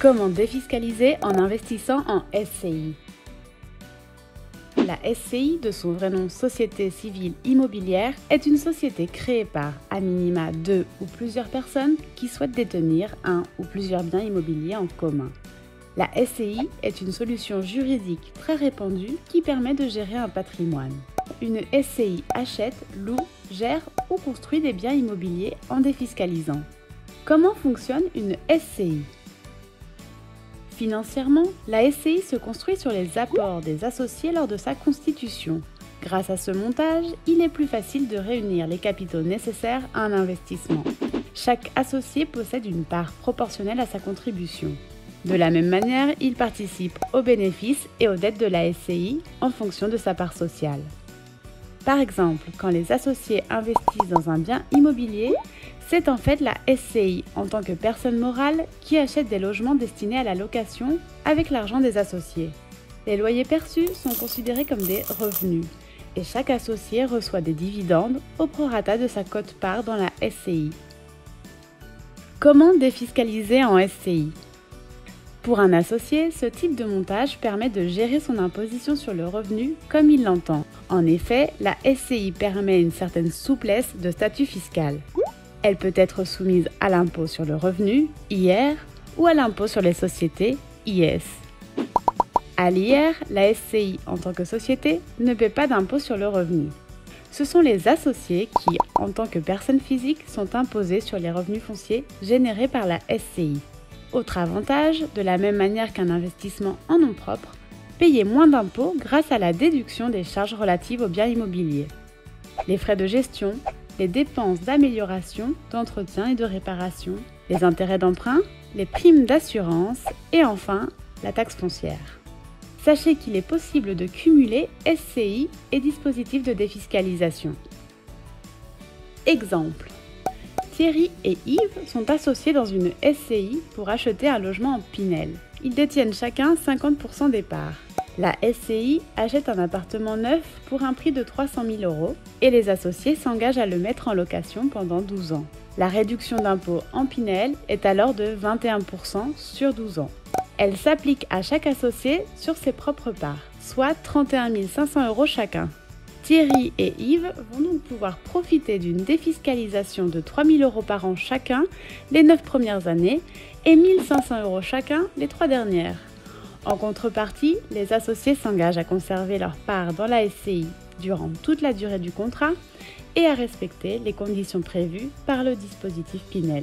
Comment défiscaliser en investissant en SCI? La SCI, de son vrai nom Société Civile Immobilière, est une société créée par à minima 2 ou plusieurs personnes qui souhaitent détenir un ou plusieurs biens immobiliers en commun. La SCI est une solution juridique très répandue qui permet de gérer un patrimoine. Une SCI achète, loue, gère ou construit des biens immobiliers en défiscalisant. Comment fonctionne une SCI? Financièrement, la SCI se construit sur les apports des associés lors de sa constitution. Grâce à ce montage, il est plus facile de réunir les capitaux nécessaires à un investissement. Chaque associé possède une part proportionnelle à sa contribution. De la même manière, il participe aux bénéfices et aux dettes de la SCI en fonction de sa part sociale. Par exemple, quand les associés investissent dans un bien immobilier, c'est en fait la SCI en tant que personne morale qui achète des logements destinés à la location avec l'argent des associés. Les loyers perçus sont considérés comme des revenus et chaque associé reçoit des dividendes au prorata de sa quote-part dans la SCI. Comment défiscaliser en SCI? Pour un associé, ce type de montage permet de gérer son imposition sur le revenu comme il l'entend. En effet, la SCI permet une certaine souplesse de statut fiscal. Elle peut être soumise à l'impôt sur le revenu, IR, ou à l'impôt sur les sociétés, IS. À l'IR, la SCI en tant que société ne paie pas d'impôt sur le revenu. Ce sont les associés qui, en tant que personnes physiques, sont imposés sur les revenus fonciers générés par la SCI. Autre avantage, de la même manière qu'un investissement en nom propre, payer moins d'impôts grâce à la déduction des charges relatives aux biens immobiliers. Les frais de gestion, les dépenses d'amélioration, d'entretien et de réparation, les intérêts d'emprunt, les primes d'assurance et enfin la taxe foncière. Sachez qu'il est possible de cumuler SCI et dispositifs de défiscalisation. Exemple. Thierry et Yves sont associés dans une SCI pour acheter un logement en Pinel. Ils détiennent chacun 50% des parts. La SCI achète un appartement neuf pour un prix de 300 000 € et les associés s'engagent à le mettre en location pendant 12 ans. La réduction d'impôt en Pinel est alors de 21% sur 12 ans. Elle s'applique à chaque associé sur ses propres parts, soit 31 500 € chacun. Thierry et Yves vont donc pouvoir profiter d'une défiscalisation de 3 000 € par an chacun les 9 premières années et 1 500 € chacun les 3 dernières. En contrepartie, les associés s'engagent à conserver leur part dans la SCI durant toute la durée du contrat et à respecter les conditions prévues par le dispositif Pinel.